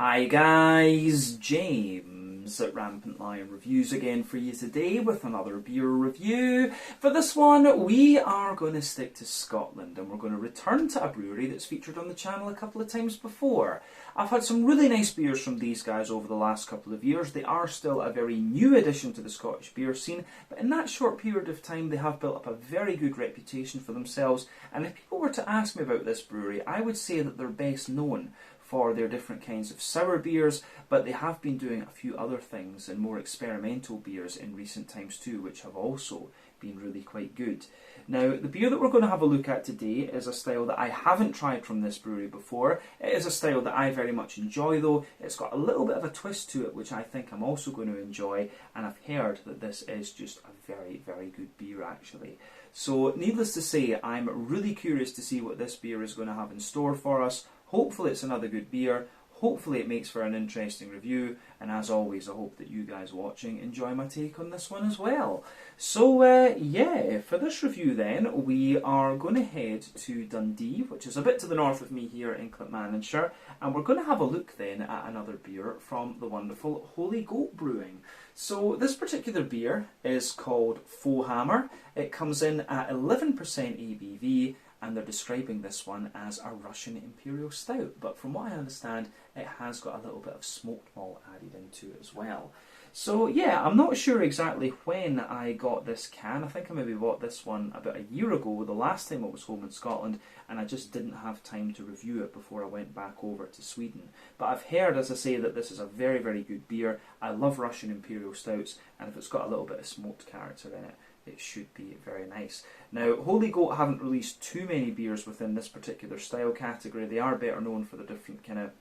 Hi guys, James at Rampant Lion Reviews again for you today with another beer review. For this one we are going to stick to Scotland and we're going to return to a brewery that's featured on the channel a couple of times before. I've had some really nice beers from these guys over the last couple of years. They are still a very new addition to the Scottish beer scene, but in that short period of time they have built up a very good reputation for themselves, and if people were to ask me about this brewery, I would say that they're best known for their different kinds of sour beers, but they have been doing a few other things and more experimental beers in recent times too, which have also been really quite good. Now, the beer that we're going to have a look at today is a style that I haven't tried from this brewery before. It is a style that I very much enjoy though. It's got a little bit of a twist to it, which I think I'm also going to enjoy, and I've heard that this is just a very, very good beer actually. So, needless to say, I'm really curious to see what this beer is going to have in store for us. Hopefully it's another good beer, hopefully it makes for an interesting review, and as always I hope that you guys watching enjoy my take on this one as well. So yeah, for this review then, we are going to head to Dundee, which is a bit to the north of me here in Clackmannanshire, and we're going to have a look then at another beer from the wonderful Holy Goat Brewing. So this particular beer is called Foehammer. It comes in at 11% ABV, and they're describing this one as a Russian Imperial Stout, but from what I understand it has got a little bit of smoked malt added into it as well. So yeah, I'm not sure exactly when I got this can. I think I maybe bought this one about a year ago, the last time it was home in Scotland, and I just didn't have time to review it before I went back over to Sweden. But I've heard, as I say, that this is a very, very good beer. I love Russian Imperial Stouts, and if it's got a little bit of smoked character in it, it should be very nice. Now, Holy Goat haven't released too many beers within this particular style category. They are better known for the different kind of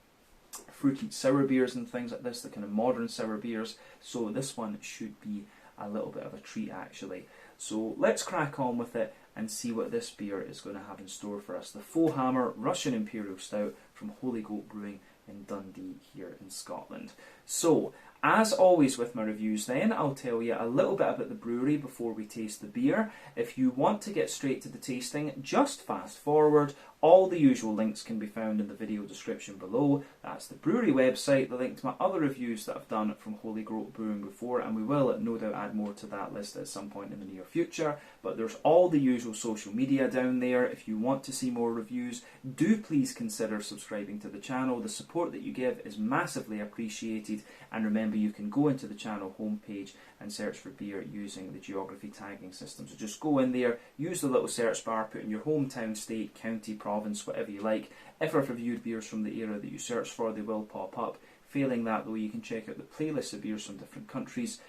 fruited sour beers and things like this, the kind of modern sour beers. So this one should be a little bit of a treat actually. So let's crack on with it and see what this beer is going to have in store for us. The Foehammer Russian Imperial Stout from Holy Goat Brewing in Dundee here in Scotland. So, as always with my reviews then, I'll tell you a little bit about the brewery before we taste the beer. If you want to get straight to the tasting, just fast forward. All the usual links can be found in the video description below. That's the brewery website, the link to my other reviews that I've done from Holy Goat Brewing before, and we will no doubt add more to that list at some point in the near future. But there's all the usual social media down there. If you want to see more reviews, do please consider subscribing to the channel. The support that you give is massively appreciated, and remember you can go into the channel homepage and search for beer using the geography tagging system. So just go in there, use the little search bar, put in your hometown, state, county, province, whatever you like. If I've reviewed beers from the era that you search for, they will pop up. Failing that though, you can check out the playlist of beers from different countries.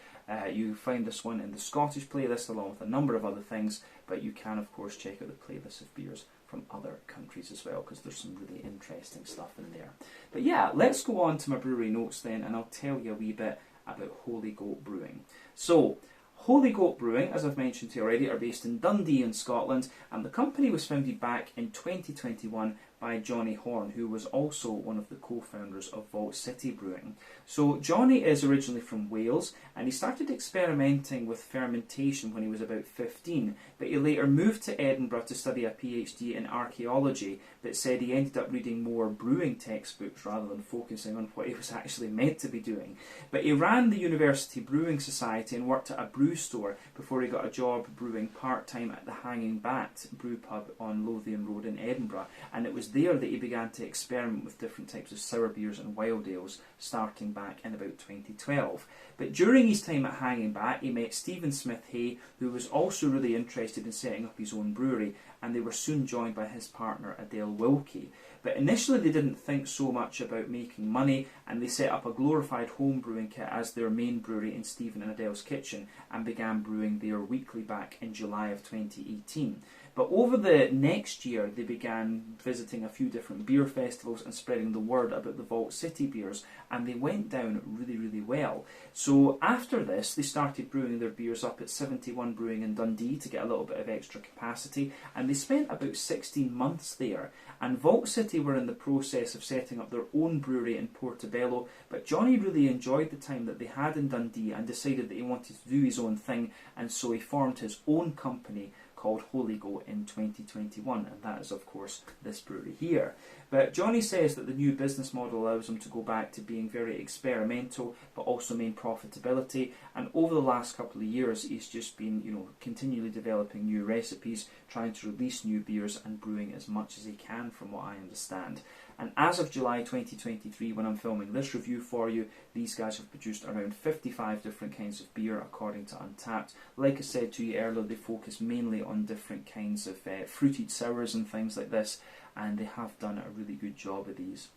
You find this one in the Scottish playlist along with a number of other things, but you can of course check out the playlist of beers from other countries as well, because there's some really interesting stuff in there. But yeah, let's go on to my brewery notes then, and I'll tell you a wee bit about Holy Goat Brewing. So, Holy Goat Brewing, as I've mentioned to you already, are based in Dundee in Scotland, and the company was founded back in 2021 by Johnny Horn, who was also one of the co-founders of Vault City Brewing. So Johnny is originally from Wales, and he started experimenting with fermentation when he was about 15, but he later moved to Edinburgh to study a PhD in archaeology, but said he ended up reading more brewing textbooks rather than focusing on what he was actually meant to be doing. But he ran the University Brewing Society and worked at a brew store before he got a job brewing part-time at the Hanging Bat brew pub on Lothian Road in Edinburgh, and it was there that he began to experiment with different types of sour beers and wild ales, starting back in about 2012. But during his time at Hanging Bat, he met Stephen Smith-Hay, who was also really interested in setting up his own brewery, and they were soon joined by his partner Adele Wilkie. But initially they didn't think so much about making money, and they set up a glorified home brewing kit as their main brewery in Stephen and Adele's kitchen, and began brewing their weekly back in July of 2018. But over the next year, they began visiting a few different beer festivals and spreading the word about the Vault City beers, and they went down really, really well. So after this, they started brewing their beers up at 71 Brewing in Dundee to get a little bit of extra capacity, and they spent about 16 months there. And Vault City were in the process of setting up their own brewery in Portobello, but Johnny really enjoyed the time that they had in Dundee and decided that he wanted to do his own thing, and so he formed his own company called Holy Goat in 2021, and that is of course this brewery here. But Johnny says that the new business model allows them to go back to being very experimental but also main profitability, and over the last couple of years he's just been, you know, continually developing new recipes, trying to release new beers and brewing as much as he can from what I understand. And as of July 2023, when I'm filming this review for you, these guys have produced around 55 different kinds of beer according to Untappd. Like I said to you earlier, they focus mainly on different kinds of fruited sours and things like this, and they have done a really good job of these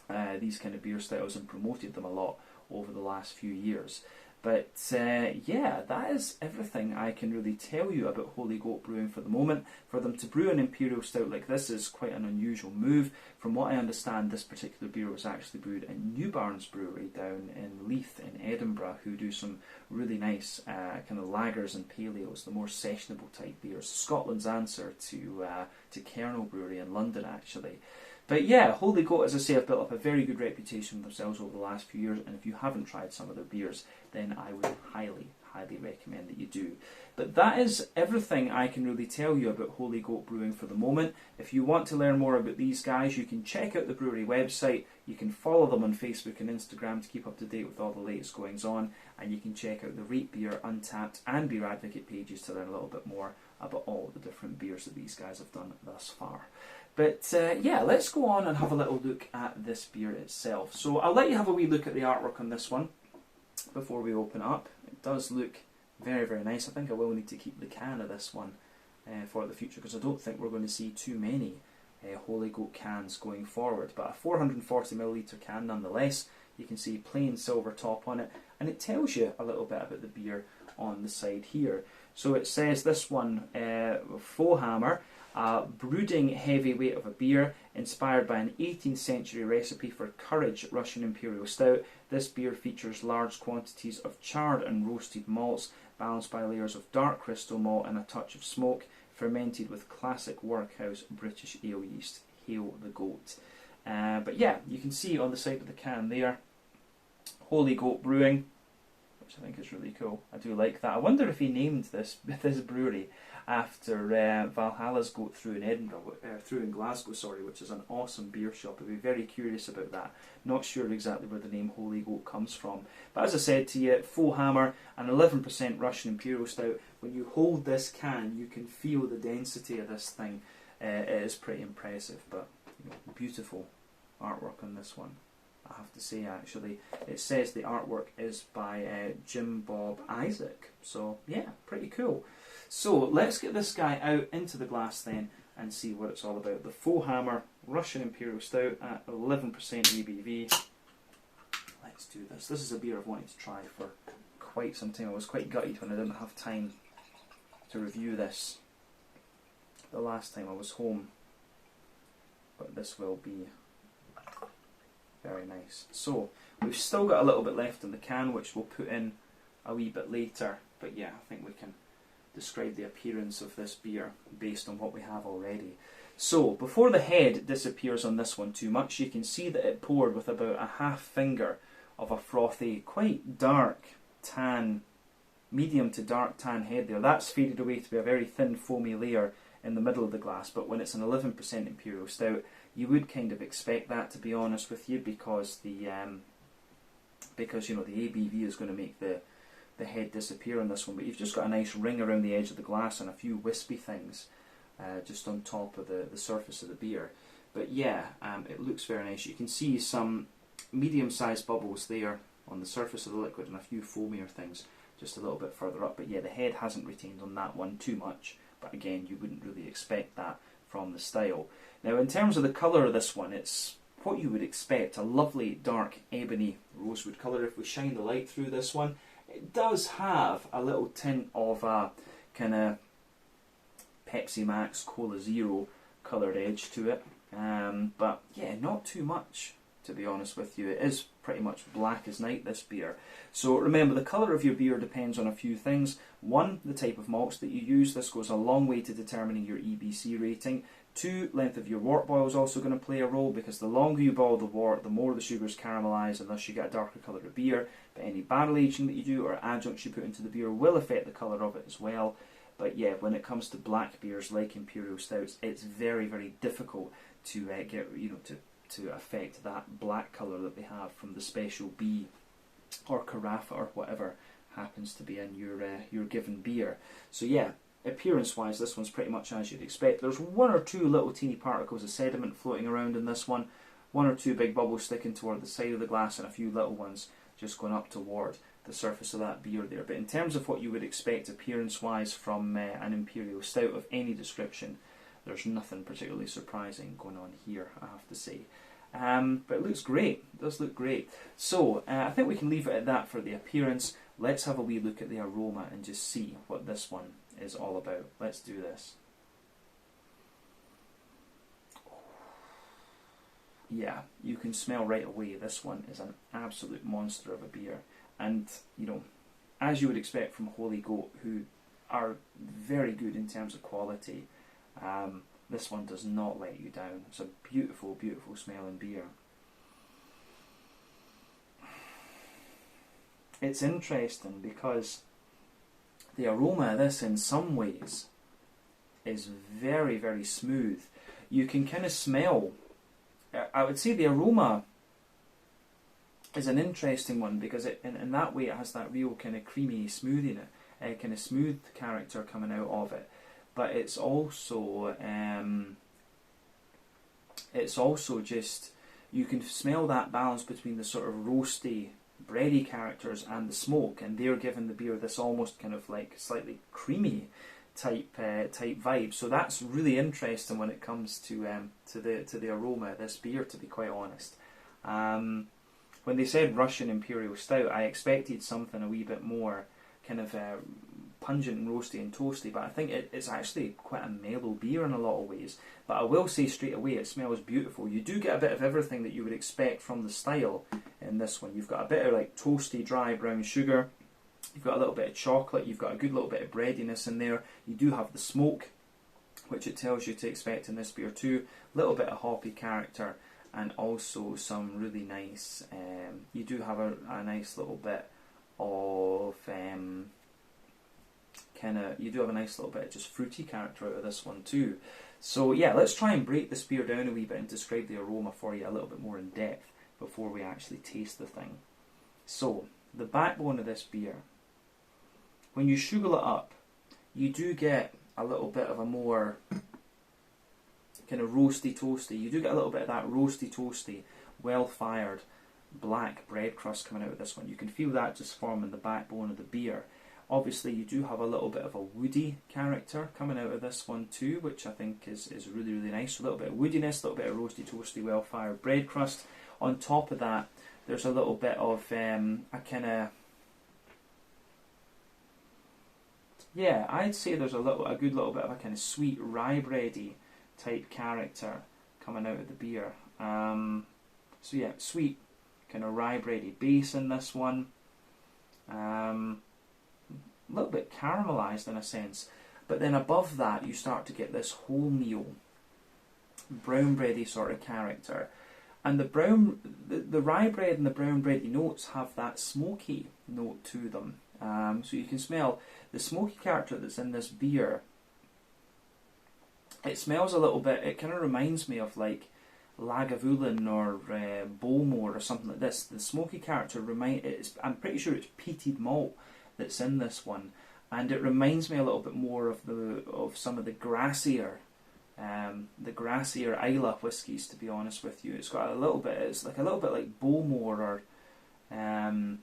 kind of beer styles and promoted them a lot over the last few years. But yeah, that is everything I can really tell you about Holy Goat Brewing for the moment. For them to brew an Imperial Stout like this is quite an unusual move. From what I understand, this particular beer was actually brewed at New Barnes Brewery down in Leith in Edinburgh, who do some really nice kind of lagers and paleos, the more sessionable type beers. Scotland's answer to Kernel Brewery in London, actually. But yeah, Holy Goat, as I say, have built up a very good reputation for themselves over the last few years, and if you haven't tried some of their beers, then I would highly, highly recommend that you do. But that is everything I can really tell you about Holy Goat Brewing for the moment. If you want to learn more about these guys, you can check out the brewery website, you can follow them on Facebook and Instagram to keep up to date with all the latest goings on, and you can check out the Rate Beer, Untappd and Beer Advocate pages to learn a little bit more about all the different beers that these guys have done thus far. But yeah, let's go on and have a little look at this beer itself. So I'll let you have a wee look at the artwork on this one before we open it up. It does look very, very nice. I think I will need to keep the can of this one for the future, because I don't think we're going to see too many Holy Goat cans going forward. But a 440ml can nonetheless. You can see plain silver top on it, and it tells you a little bit about the beer on the side here. So it says this one, Foehammer, a brooding heavyweight of a beer inspired by an 18th century recipe for courage Russian Imperial Stout. This beer features large quantities of charred and roasted malts, balanced by layers of dark crystal malt and a touch of smoke, fermented with classic workhouse British ale yeast. Hail the goat. But yeah, you can see on the side of the can there, Holy Goat Brewing, which I think is really cool. I do like that. I wonder if he named this brewery after Valhalla's Goat through in Glasgow, which is an awesome beer shop. I'd be very curious about that. Not sure exactly where the name Holy Goat comes from. But as I said to you, Foehammer, an 11% Russian Imperial Stout. When you hold this can, you can feel the density of this thing. It is pretty impressive, but you know, beautiful artwork on this one, I have to say. Actually, it says the artwork is by Jim Bob Isaac, so yeah, pretty cool. So let's get this guy out into the glass then and see what it's all about. The Foehammer Russian Imperial Stout at 11% ABV. Let's do this. This is a beer I've wanted to try for quite some time. I was quite gutted when I didn't have time to review this the last time I was home, but this will be very nice. So we've still got a little bit left in the can, which we'll put in a wee bit later, but yeah, I think we can describe the appearance of this beer based on what we have already. So before the head disappears on this one too much, you can see that it poured with about a half finger of a frothy, quite dark tan, medium to dark tan head there. That's faded away to be a very thin foamy layer in the middle of the glass, but when it's an 11% Imperial Stout, you would kind of expect that, to be honest with you, because the you know, the ABV is going to make the head disappear on this one. But you've just got a nice ring around the edge of the glass and a few wispy things just on top of the surface of the beer. But yeah, it looks very nice. You can see some medium-sized bubbles there on the surface of the liquid and a few foamier things just a little bit further up. But yeah, the head hasn't retained on that one too much. But again, you wouldn't really expect that from the style. Now, in terms of the colour of this one, it's what you would expect, a lovely dark ebony rosewood colour. If we shine the light through this one, it does have a little tint of a kind of Pepsi Max Cola Zero coloured edge to it. But yeah, not too much, to be honest with you. It is pretty much black as night, this beer. So remember, the colour of your beer depends on a few things. One, the type of malts that you use. This goes a long way to determining your EBC rating. Two, length of your wort boil is also going to play a role, because the longer you boil the wort, the more the sugars caramelise, and thus you get a darker colour of beer. But any barrel aging that you do or adjuncts you put into the beer will affect the colour of it as well. But yeah, when it comes to black beers like Imperial Stouts, it's very, very difficult to get, you know, to affect that black colour that they have from the special B or carafa or whatever happens to be in your given beer. So yeah, appearance-wise, this one's pretty much as you'd expect. There's one or two little teeny particles of sediment floating around in this one, one or two big bubbles sticking toward the side of the glass, and a few little ones just going up toward the surface of that beer there. But in terms of what you would expect appearance-wise from an Imperial Stout of any description, there's nothing particularly surprising going on here, I have to say. But it looks great. It does look great. So I think we can leave it at that for the appearance. Let's have a wee look at the aroma and just see what this one is all about. Let's do this. Yeah, you can smell right away this one is an absolute monster of a beer. And, you know, as you would expect from Holy Goat, who are very good in terms of quality, this one does not let you down. It's a beautiful, beautiful smelling beer. It's interesting because the aroma of this in some ways is very, very smooth. You can kind of smell, I would say the aroma is an interesting one because in that way it has that real kind of creamy smoothie in it, kind of smooth character coming out of it. But it's also just, you can smell that balance between the sort of roasty, bready characters and the smoke, and they're giving the beer this almost kind of like slightly creamy type vibe. So that's really interesting when it comes to the aroma of this beer, to be quite honest. When they said Russian Imperial Stout, I expected something a wee bit more kind of pungent and roasty and toasty, but I think it's actually quite a mellow beer in a lot of ways. But I will say straight away, it smells beautiful. You do get a bit of everything that you would expect from the style in this one. You've got a bit of like toasty, dry brown sugar. You've got a little bit of chocolate. You've got a good little bit of breadiness in there. You do have the smoke, which it tells you to expect in this beer too. A little bit of hoppy character, and also some really nice. You do have a nice little bit of you do have a nice little bit of just fruity character out of this one too. So yeah, let's try and break this beer down a wee bit and describe the aroma for you a little bit more in depth before we actually taste the thing. So the backbone of this beer, when you sugar it up, you do get a little bit of a more kind of roasty toasty. You do get a little bit of that roasty toasty, well fired black bread crust coming out of this one. You can feel that just forming the backbone of the beer. Obviously you do have a little bit of a woody character coming out of this one too, which I think is really, really nice. A little bit of woodiness, a little bit of roasty toasty well fired bread crust. On top of that, there's a little bit of a kind of, yeah, I'd say there's a good little bit of a kind of sweet rye bready type character coming out of the beer. So yeah, sweet kind of rye bready base in this one. A little bit caramelized in a sense, but then above that you start to get this wholemeal brown bready sort of character, and the rye bread and the brown bready notes have that smoky note to them. So you can smell the smoky character that's in this beer. It smells a little bit, it kind of reminds me of like Lagavulin or Bowmore or something like this. The smoky character I'm pretty sure it's peated malt that's in this one, and it reminds me a little bit more of some of the grassier Islay whiskies, to be honest with you. It's got a little bit, it's like a little bit like Bowmore or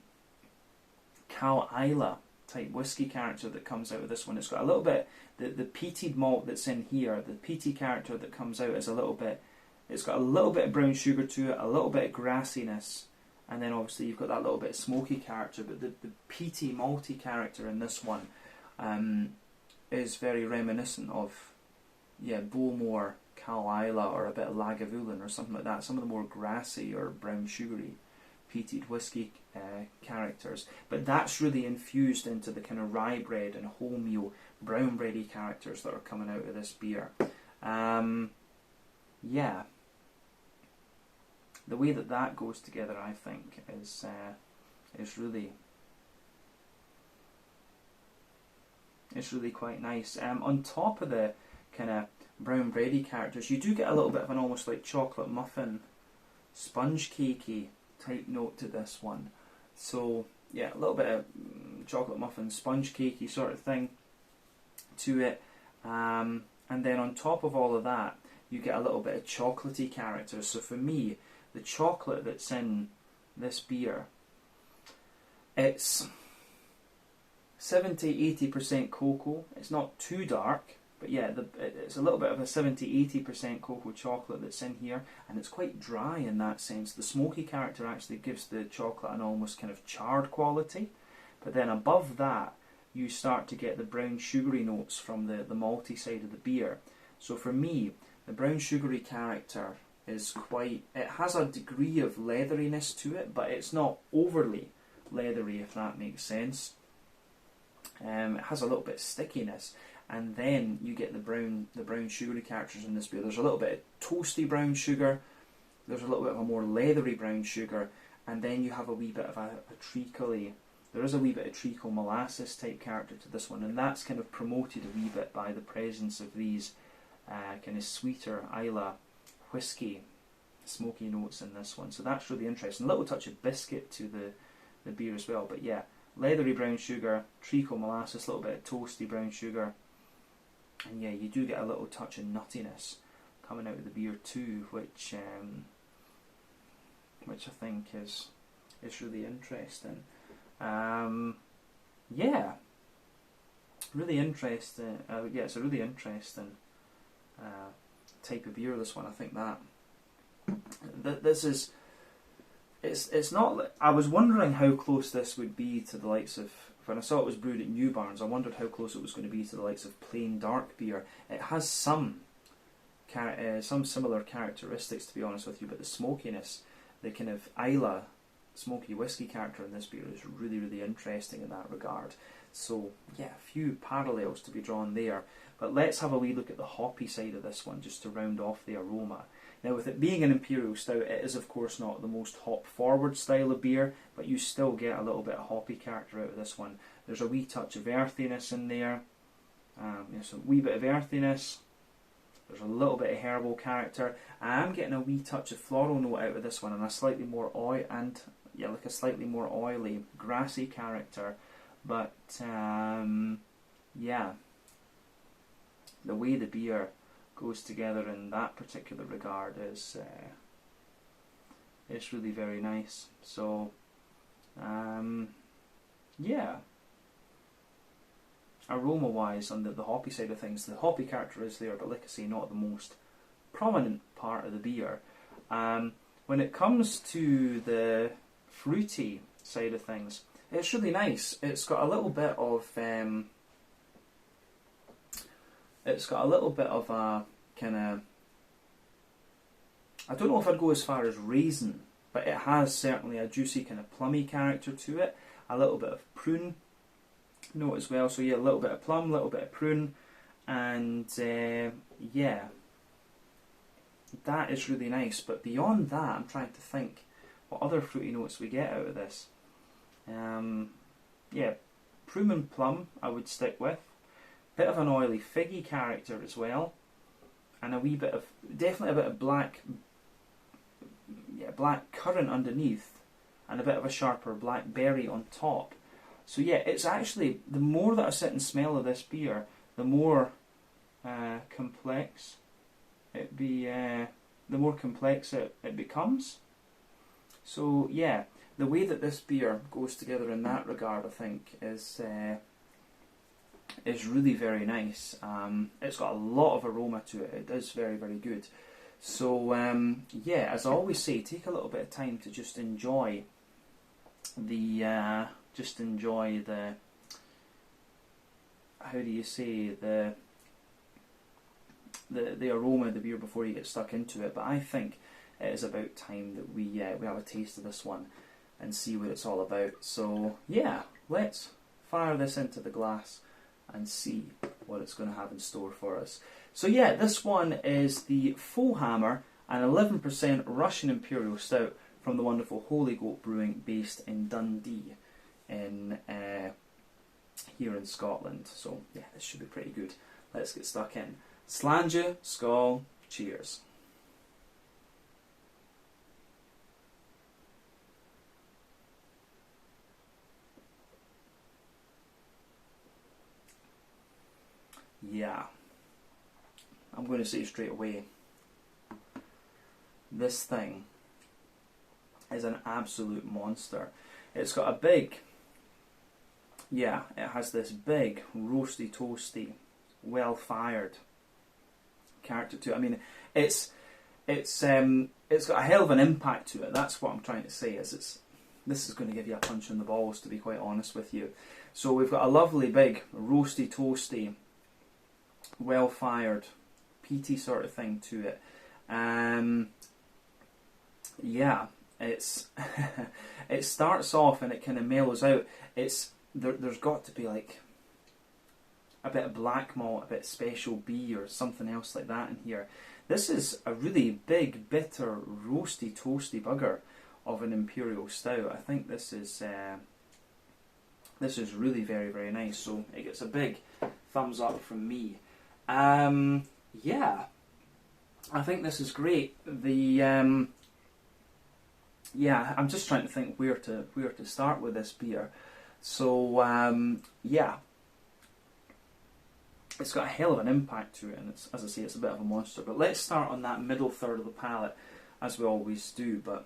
Cal Islay type whiskey character that comes out of this one. It's got a little bit, the peated malt that's in here, the peaty character that comes out is a little bit, it's got a little bit of brown sugar to it, a little bit of grassiness, and then obviously you've got that little bit of smoky character, but the peaty, malty character in this one is very reminiscent of, yeah, Bowmore, Cal Islay, or a bit of Lagavulin or something like that, some of the more grassy or brown sugary peated whiskey characters. But that's really infused into the kind of rye bread and wholemeal brown bready characters that are coming out of this beer. Yeah. The way that goes together, I think, is really, It's really quite nice. On top of the kind of brown bready characters, you do get a little bit of an almost like chocolate muffin, sponge cakey type note to this one. So yeah, a little bit of chocolate muffin, sponge cakey sort of thing to it. And then on top of all of that, you get a little bit of chocolatey character. So for me, the chocolate that's in this beer, it's 70-80% cocoa. It's not too dark, but yeah, it's a little bit of a 70-80% cocoa chocolate that's in here, and it's quite dry in that sense. The smoky character actually gives the chocolate an almost kind of charred quality, but then above that, you start to get the brown sugary notes from the malty side of the beer. So for me, the brown sugary character is quite, it has a degree of leatheriness to it, but it's not overly leathery, if that makes sense. It has a little bit of stickiness, and then you get the brown sugary characters in this beer. There's a little bit of toasty brown sugar, there's a little bit of a more leathery brown sugar, and then you have a wee bit of a treacly, there is a wee bit of treacle molasses type character to this one, and that's kind of promoted a wee bit by the presence of these kind of sweeter Islay whiskey smoky notes in this one. So that's really interesting. A little touch of biscuit to the beer as well, but yeah, leathery brown sugar, treacle molasses, a little bit of toasty brown sugar, and yeah, you do get a little touch of nuttiness coming out of the beer too, which I think is really interesting. Yeah, really interesting. Yeah, it's a really interesting type of beer, this one. I think that this is, it's not, I was wondering how close this would be to the likes of, when I saw it was brewed at New Barns, I wondered how close it was going to be to the likes of plain dark beer. It has some similar characteristics, to be honest with you, but the smokiness, the kind of Islay smoky whiskey character in this beer is really, really interesting in that regard. So yeah, a few parallels to be drawn there. But let's have a wee look at the hoppy side of this one, just to round off the aroma. Now, with it being an Imperial Stout, it is of course not the most hop-forward style of beer, but you still get a little bit of hoppy character out of this one. There's a wee touch of earthiness in there, so a wee bit of earthiness. There's a little bit of herbal character. I am getting a wee touch of floral note out of this one, and a slightly more like a slightly more oily, grassy character. But yeah, the way the beer goes together in that particular regard is it's really very nice. So yeah, aroma wise, on the hoppy side of things, the hoppy character is there, but like I say, not the most prominent part of the beer. When it comes to the fruity side of things, it's really nice. It's got a little bit of a kind of, I don't know if I'd go as far as raisin, but it has certainly a juicy kind of plummy character to it. A little bit of prune note as well. So yeah, a little bit of plum, a little bit of prune, and yeah, that is really nice. But beyond that, I'm trying to think what other fruity notes we get out of this. Yeah, prune and plum I would stick with. Bit of an oily figgy character as well, and a wee bit of, definitely a bit of black currant underneath, and a bit of a sharper black berry on top. So yeah, it's actually, the more that I sit and smell of this beer, the more complex it becomes. So yeah, the way that this beer goes together in that regard, I think, is really very nice. It's got a lot of aroma to it. It is very, very good. So yeah, as I always say, take a little bit of time to just enjoy the how do you say, the aroma of the beer before you get stuck into it. But I think it is about time that we have a taste of this one and see what it's all about. So yeah, let's fire this into the glass and see what it's going to have in store for us. So yeah, this one is the Foehammer, an 11% Russian Imperial Stout from the wonderful Holy Goat Brewing, based in Dundee in here in Scotland. So yeah, this should be pretty good. Let's get stuck in. Slàinte, skål, cheers. Yeah, I'm going to say straight away, this thing is an absolute monster. It's got a big, yeah, it has this big, roasty, toasty, well-fired character to it. I mean, it's got a hell of an impact to it. That's what I'm trying to say. This is going to give you a punch in the balls, to be quite honest with you. So we've got a lovely, big, roasty, toasty, well-fired, peaty sort of thing to it. Yeah, it's it starts off and it kind of mellows out. There's got to be like a bit of black malt, a bit of special bee or something else like that in here. This is a really big, bitter, roasty, toasty bugger of an Imperial Stout. I think this is really very, very nice. So it gets a big thumbs up from me. Yeah, I think this is great. Yeah, I'm just trying to think where to start with this beer. So yeah, it's got a hell of an impact to it, and it's, as I say, it's a bit of a monster. But let's start on that middle third of the palate, as we always do. But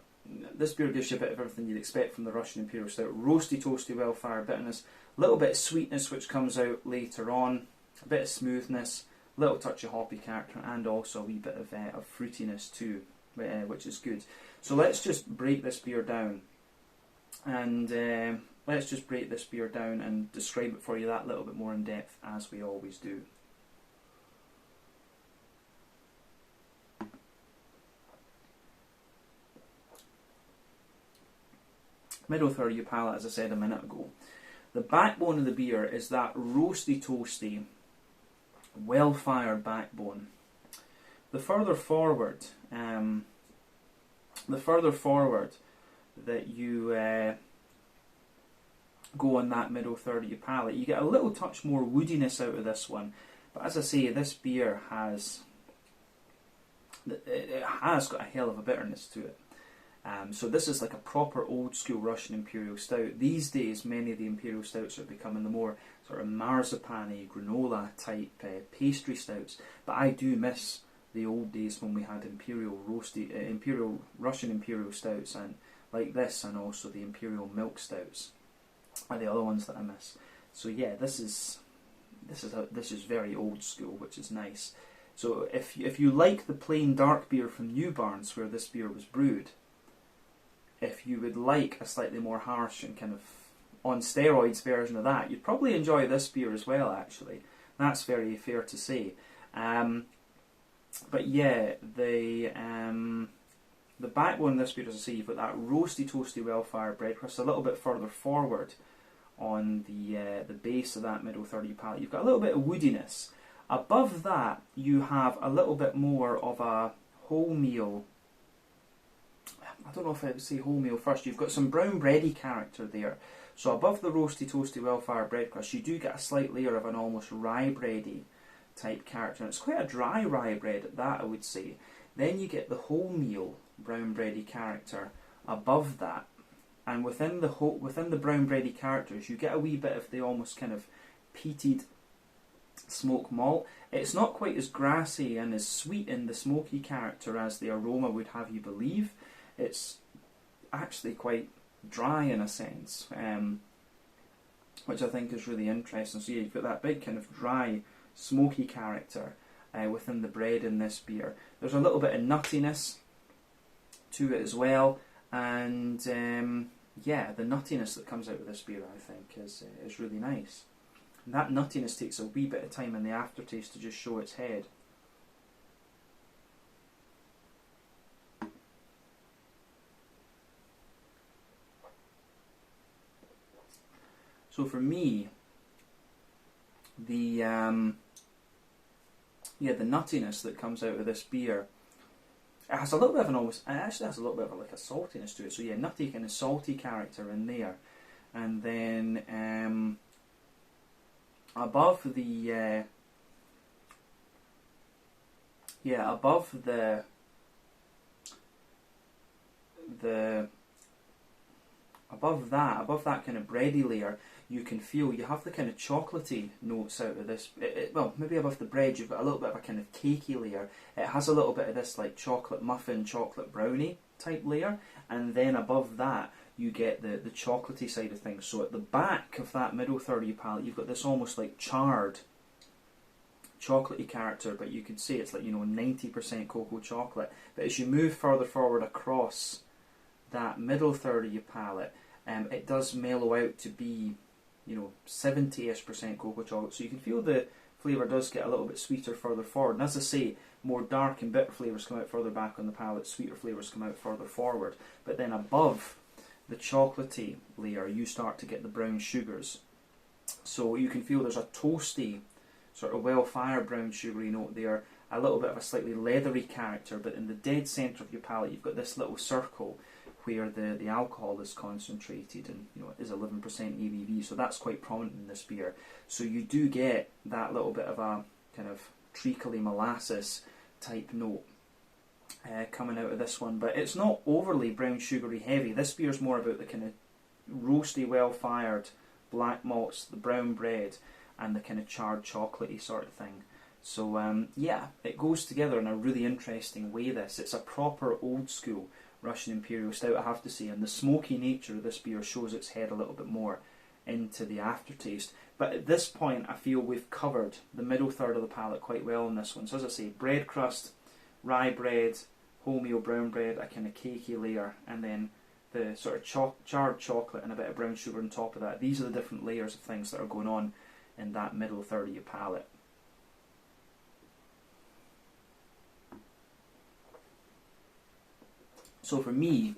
this beer gives you a bit of everything you'd expect from the Russian Imperial Stout. Roasty, toasty, well-fired bitterness, a little bit of sweetness which comes out later on, a bit of smoothness, a little touch of hoppy character, and also a wee bit of fruitiness too, which is good. So let's just break this beer down, and describe it for you that little bit more in depth, as we always do. Middle third of your palate, as I said a minute ago. The backbone of the beer is that roasty, toasty, well-fired backbone. The further forward that you go on that middle third of your palate, you get a little touch more woodiness out of this one. But as I say, this beer has got a hell of a bitterness to it. So this is like a proper old school Russian Imperial Stout. These days, many of the Imperial Stouts are becoming the more sort of marzipan-y, granola type pastry stouts. But I do miss the old days when we had Imperial Russian Imperial Stouts, and like this, and also the Imperial Milk Stouts are the other ones that I miss. So yeah, this is very old school, which is nice. So if you like the plain dark beer from New Barns, where this beer was brewed, if you would like a slightly more harsh and kind of on steroids version of that, you'd probably enjoy this beer as well, actually. That's very fair to say. But yeah, the backbone of this beer, as I say, you've got that roasty, toasty, well-fired bread crust a little bit further forward on the base of that middle third of your palate. You've got a little bit of woodiness. Above that, you have a little bit more of a wholemeal. I don't know if I would say wholemeal first. You've got some brown bready character there. So above the roasty, toasty, well-fired bread crust, you do get a slight layer of an almost rye bready type character. And it's quite a dry rye bread at that, I would say. Then you get the wholemeal brown bready character above that. And within the brown bready characters, you get a wee bit of the almost kind of peated smoke malt. It's not quite as grassy and as sweet in the smoky character as the aroma would have you believe. It's actually quite dry in a sense, which I think is really interesting. So yeah, you've got that big kind of dry, smoky character within the bread in this beer. There's a little bit of nuttiness to it as well, and yeah, the nuttiness that comes out of this beer, I think, is really nice. And that nuttiness takes a wee bit of time in the aftertaste to just show its head. So for me, the nuttiness that comes out of this beer, it has a little bit of it actually has a little bit of like a saltiness to it. So yeah, nutty kind of salty character in there, and then above the above that kind of bready layer, you can feel you have the kind of chocolatey notes out of this. Well, maybe above the bread you've got a little bit of a kind of cakey layer. It has a little bit of this like chocolate muffin, chocolate brownie type layer, and then above that you get the chocolatey side of things. So at the back of that middle third of your palate, you've got this almost like charred chocolatey character, but you could say it's like, 90% cocoa chocolate. But as you move further forward across that middle third of your palate, it does mellow out to be 70-ish% cocoa chocolate. So you can feel the flavour does get a little bit sweeter further forward. And as I say, more dark and bitter flavours come out further back on the palate, sweeter flavours come out further forward. But then above the chocolatey layer, you start to get the brown sugars. So you can feel there's a toasty, sort of well-fired brown sugary note there, a little bit of a slightly leathery character, but in the dead centre of your palate you've got this little circle where the alcohol is concentrated, and it is 11% ABV, so that's quite prominent in this beer. So you do get that little bit of a kind of treacly molasses type note coming out of this one, but it's not overly brown sugary heavy. This beer is more about the kind of roasty, well-fired black malts, the brown bread, and the kind of charred chocolatey sort of thing. So yeah, it goes together in a really interesting way. It's a proper old school Russian Imperial Stout, I have to say, and the smoky nature of this beer shows its head a little bit more into the aftertaste. But at this point I feel we've covered the middle third of the palate quite well in this one. So as I say, bread crust, rye bread, wholemeal brown bread, a kind of cakey layer, and then the sort of charred chocolate and a bit of brown sugar on top of that. These are the different layers of things that are going on in that middle third of your palate. So for me,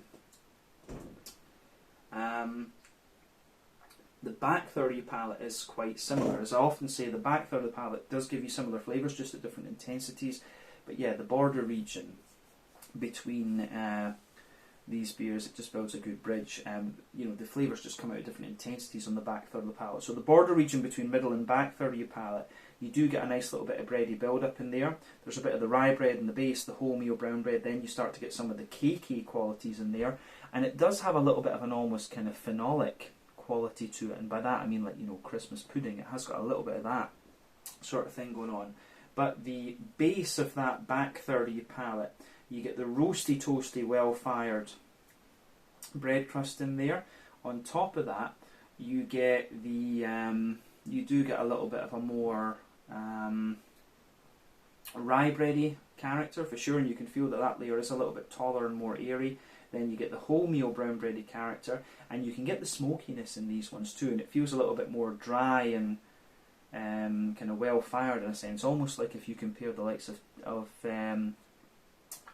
the back third of your palate is quite similar. As I often say, the back third of the palate does give you similar flavours, just at different intensities. But yeah, the border region between these beers, it just builds a good bridge. The flavours just come out at different intensities on the back third of the palate. So the border region between middle and back third of your palate, you do get a nice little bit of bready build up in there. There's a bit of the rye bread in the base, the wholemeal brown bread, then you start to get some of the cakey qualities in there. And it does have a little bit of an almost kind of phenolic quality to it, and by that I mean like, Christmas pudding. It has got a little bit of that sort of thing going on. But the base of that back third of your palate, you get the roasty, toasty, well-fired bread crust in there. On top of that, you get the you do get a little bit of a more rye bready character for sure, and you can feel that layer is a little bit taller and more airy. Then you get the wholemeal brown bready character, and you can get the smokiness in these ones too, and it feels a little bit more dry and kind of well-fired in a sense, almost like if you compare the likes of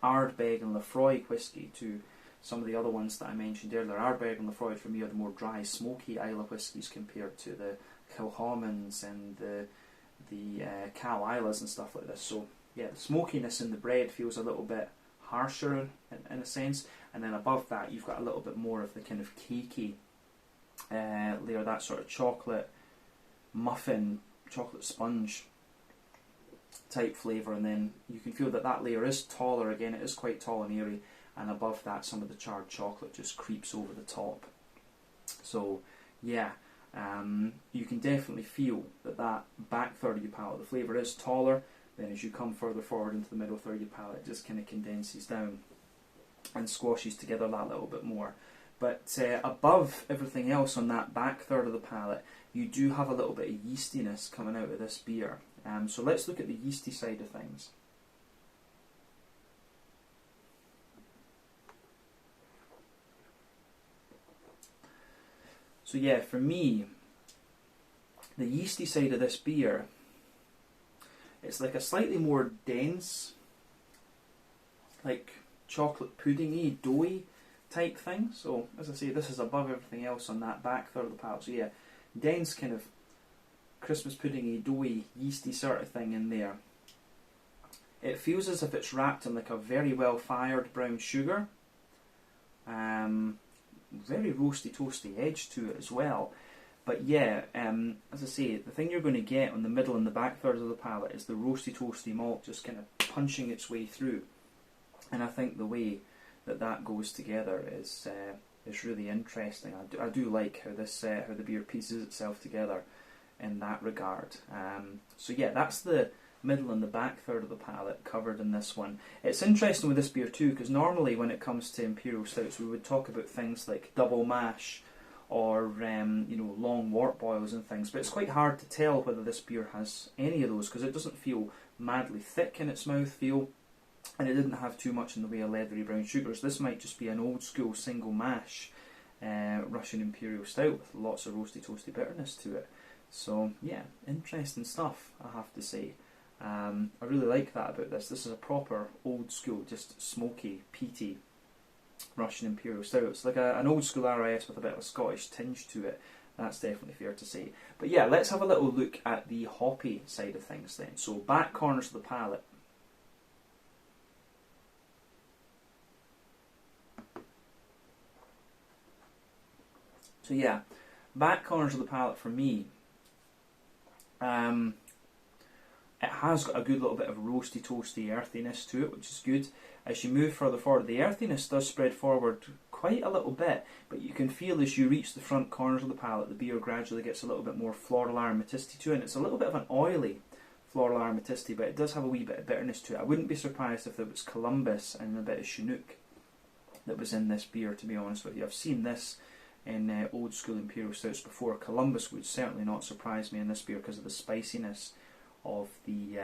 Ardbeg and Lafroy whiskey to some of the other ones that I mentioned earlier. Ardbeg and Lafroy for me are the more dry, smoky Islay whiskies compared to the Kilhamans and the Cal Islas and stuff like this. So yeah, the smokiness in the bread feels a little bit harsher in a sense, and then above that you've got a little bit more of the kind of cakey layer, that sort of chocolate muffin, chocolate sponge type flavour, and then you can feel that layer is taller again, it is quite tall and airy, and above that some of the charred chocolate just creeps over the top. So yeah, you can definitely feel that back third of your palate, the flavour is taller. Then as you come further forward into the middle third of your palate, it just kind of condenses down and squashes together that little bit more. But above everything else on that back third of the palate, you do have a little bit of yeastiness coming out of this beer. So let's look at the yeasty side of things. So yeah, for me, the yeasty side of this beer, it's like a slightly more dense, like chocolate puddingy, doughy type thing. So as I say, this is above everything else on that back third of the palate. So yeah, dense kind of Christmas puddingy, doughy, yeasty sort of thing in there. It feels as if it's wrapped in like a very well fired brown sugar. Very roasty, toasty edge to it as well. But yeah, as I say, the thing you're going to get on the middle and the back thirds of the palate is the roasty toasty malt just kind of punching its way through. And I think the way that that goes together is really interesting. I do like how the beer pieces itself together in that regard. So yeah, that's the middle and the back third of the palate covered in this one. It's interesting with this beer too, because normally when it comes to Imperial Stouts we would talk about things like double mash or long wort boils and things, but it's quite hard to tell whether this beer has any of those because it doesn't feel madly thick in its mouthfeel, and it didn't have too much in the way of leathery brown sugars. This might just be an old school single mash Russian Imperial Stout with lots of roasty toasty bitterness to it. So yeah, interesting stuff, I have to say. I really like that about this. This is a proper old school, just smoky, peaty Russian Imperial Stout. It's like an old school RIS with a bit of a Scottish tinge to it. That's definitely fair to say. But yeah, let's have a little look at the hoppy side of things then. So back corners of the palate. So yeah, back corners of the palate for me. It has got a good little bit of roasty, toasty earthiness to it, which is good. As you move further forward, the earthiness does spread forward quite a little bit, but you can feel as you reach the front corners of the palate, the beer gradually gets a little bit more floral aromaticity to it, and it's a little bit of an oily floral aromaticity, but it does have a wee bit of bitterness to it. I wouldn't be surprised if there was Columbus and a bit of Chinook that was in this beer, to be honest with you. I've seen this in old school Imperial Stouts before. Columbus would certainly not surprise me in this beer because of the spiciness of the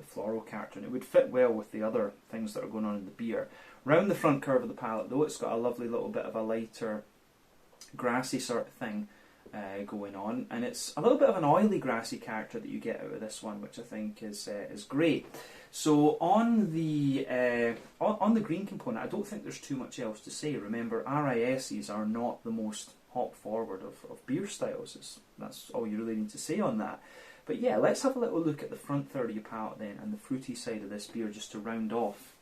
floral character, and it would fit well with the other things that are going on in the beer. Round the front curve of the palate though, it's got a lovely little bit of a lighter grassy sort of thing going on, and it's a little bit of an oily grassy character that you get out of this one, which I think is great. So on the green component, I don't think there's too much else to say. Remember, RISs are not the most hop forward of beer styles. That's all you really need to say on that. But yeah, let's have a little look at the front third of your palate then, and the fruity side of this beer, just to round off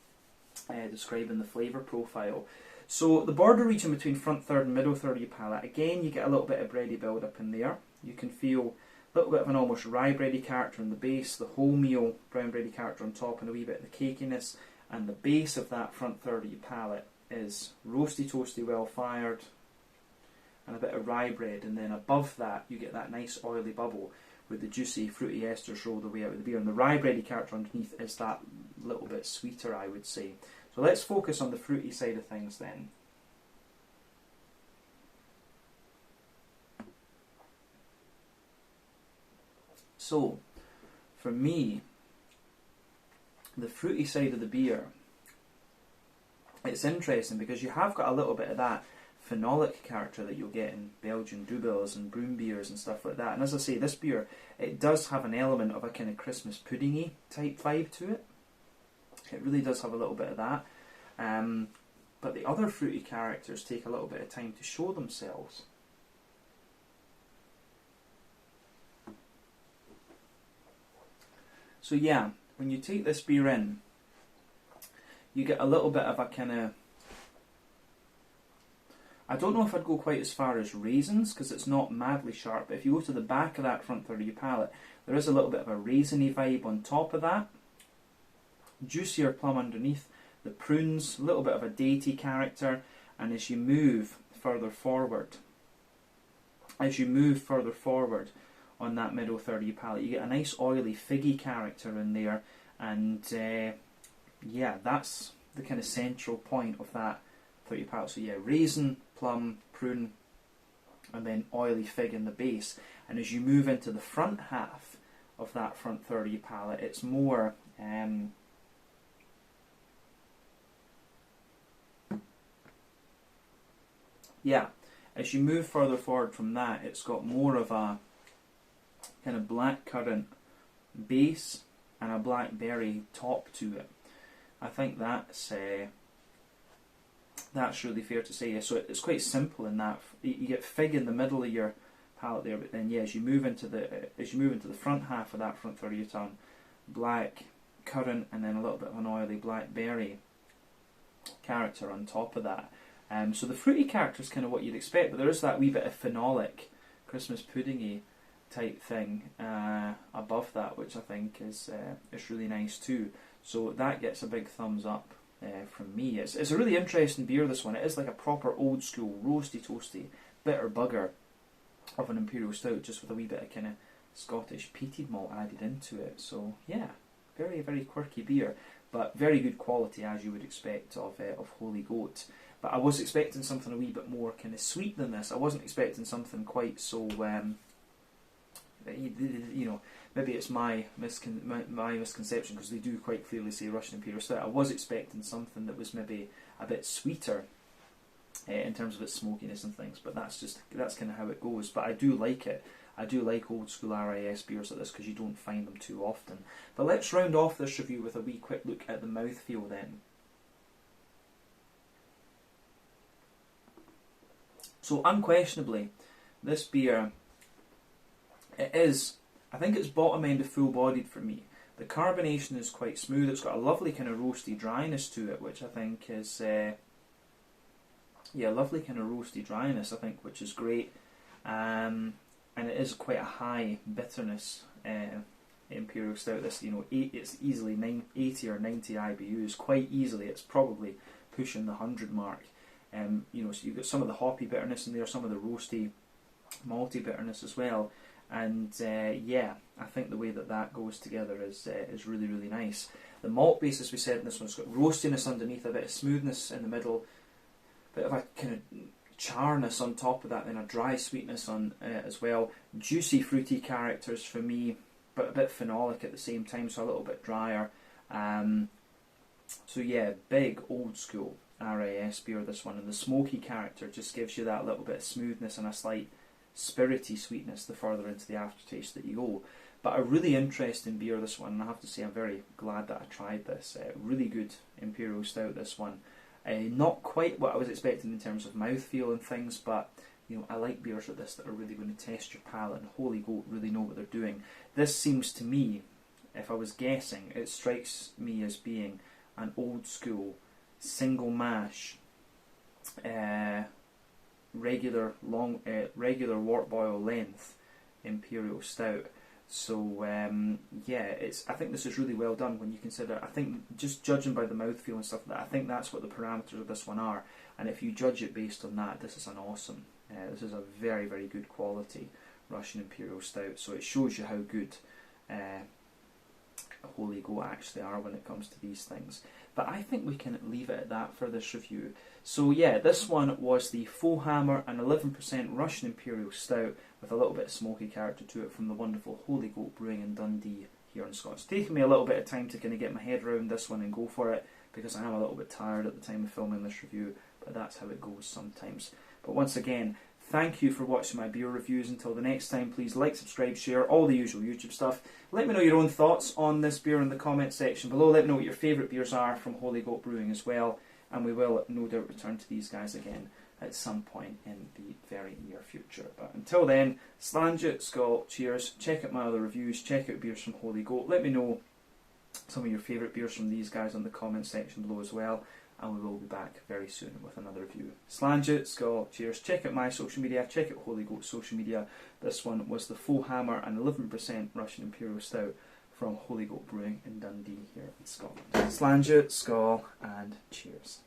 describing the flavour profile. So the border region between front third and middle third of your palate, again you get a little bit of bready build up in there. You can feel a little bit of an almost rye bready character in the base, the wholemeal brown bready character on top, and a wee bit of the cakiness. And the base of that front third of your palate is roasty toasty well fired and a bit of rye bread, and then above that you get that nice oily bubble with the juicy fruity esters rolled away out of the beer, and the rye bready character underneath is that little bit sweeter, I would say. So let's focus on the fruity side of things then. So, for me, the fruity side of the beer, it's interesting because you have got a little bit of that phenolic character that you'll get in Belgian doubles and broom beers and stuff like that. And as I say, this beer, it does have an element of a kind of Christmas puddingy type vibe to it. It really does have a little bit of that. But the other fruity characters take a little bit of time to show themselves. So yeah, when you take this beer in, you get a little bit of a kind of, I don't know if I'd go quite as far as raisins, because it's not madly sharp, but if you go to the back of that front third of your palate, there is a little bit of a raisiny vibe on top of that. Juicier plum underneath, the prunes, a little bit of a datey character, and as you move further forward on that middle third of your palate, you get a nice oily figgy character in there, and yeah, that's the kind of central point of that third of your palate. So yeah, raisin, plum, prune, and then oily fig in the base. And as you move into the front half of that front third of your palate, it's more as you move further forward from that, it's got more of a kind of blackcurrant base and a blackberry top to it. I think that's really fair to say. So it's quite simple in that you get fig in the middle of your palate there, but then yeah, as you move into the front half of that front third of your tongue, black currant and then a little bit of an oily blackberry character on top of that. So the fruity character is kind of what you'd expect, but there is that wee bit of phenolic Christmas puddingy type thing above that, which I think is really nice too. So that gets a big thumbs up from me. It's a really interesting beer, this one. It is like a proper old school roasty toasty bitter bugger of an Imperial Stout, just with a wee bit of kind of Scottish peated malt added into it. So yeah, very, very quirky beer, but very good quality, as you would expect of Holy Goat. But I was expecting something a wee bit more kind of sweet than this. I wasn't expecting something quite so, you know, maybe it's my misconception, because they do quite clearly say Russian Imperial Stout. I was expecting something that was maybe a bit sweeter in terms of its smokiness and things, but that's kind of how it goes. But I do like it. I do like old school RIS beers like this, because you don't find them too often. But let's round off this review with a wee quick look at the mouthfeel then. So unquestionably, this beer, I think it's bottom end of full bodied for me. The carbonation is quite smooth. It's got a lovely kind of roasty dryness to it, which I think is, lovely kind of roasty dryness, I think, which is great. And it is quite a high bitterness Imperial Stout. This, you know, it's easily 80 or 90 IBUs, quite easily. It's probably pushing the 100 mark. You know, so you've got some of the hoppy bitterness in there, some of the roasty, malty bitterness as well. And yeah, I think the way that goes together is really, really nice. The malt base, as we said in this one, has got roastiness underneath, a bit of smoothness in the middle, bit of a kind of charness on top of that, then a dry sweetness on as well. Juicy, fruity characters for me, but a bit phenolic at the same time, so a little bit drier. So yeah, big old school RAS beer, this one, and the smoky character just gives you that little bit of smoothness and a slight spirity sweetness the further into the aftertaste that you go. But a really interesting beer, this one, and I have to say I'm very glad that I tried this. Really good Imperial Stout, this one. Not quite what I was expecting in terms of mouthfeel and things, but you know, I like beers like this that are really going to test your palate, and Holy Goat really know what they're doing. This seems to me, if I was guessing, it strikes me as being an old school single mash, regular wort boil length Imperial Stout. So yeah, I think this is really well done when you consider. I think just judging by the mouthfeel and stuff like that, I think that's what the parameters of this one are. And if you judge it based on that, this is an awesome. This is a very, very good quality Russian Imperial Stout. So it shows you how good Holy Goat actually are when it comes to these things. But I think we can leave it at that for this review. So yeah, this one was the Foehammer, an 11% Russian Imperial Stout with a little bit of smoky character to it from the wonderful Holy Goat Brewing in Dundee here in Scotland. It's taken me a little bit of time to kind of get my head around this one and go for it, because I am a little bit tired at the time of filming this review, but that's how it goes sometimes. But once again, thank you for watching my beer reviews. Until the next time, please like, subscribe, share, all the usual YouTube stuff. Let me know your own thoughts on this beer in the comment section below. Let me know what your favourite beers are from Holy Goat Brewing as well. And we will no doubt return to these guys again at some point in the very near future. But until then, Slange, Skull, cheers. Check out my other reviews. Check out beers from Holy Goat. Let me know some of your favourite beers from these guys in the comment section below as well. And we will be back very soon with another review. Slange, Skull, cheers. Check out my social media. Check out Holy Goat's social media. This one was the Foehammer, an 11% Russian Imperial Stout from Holy Goat Brewing in Dundee here in Scotland. Slange, Skull, and cheers.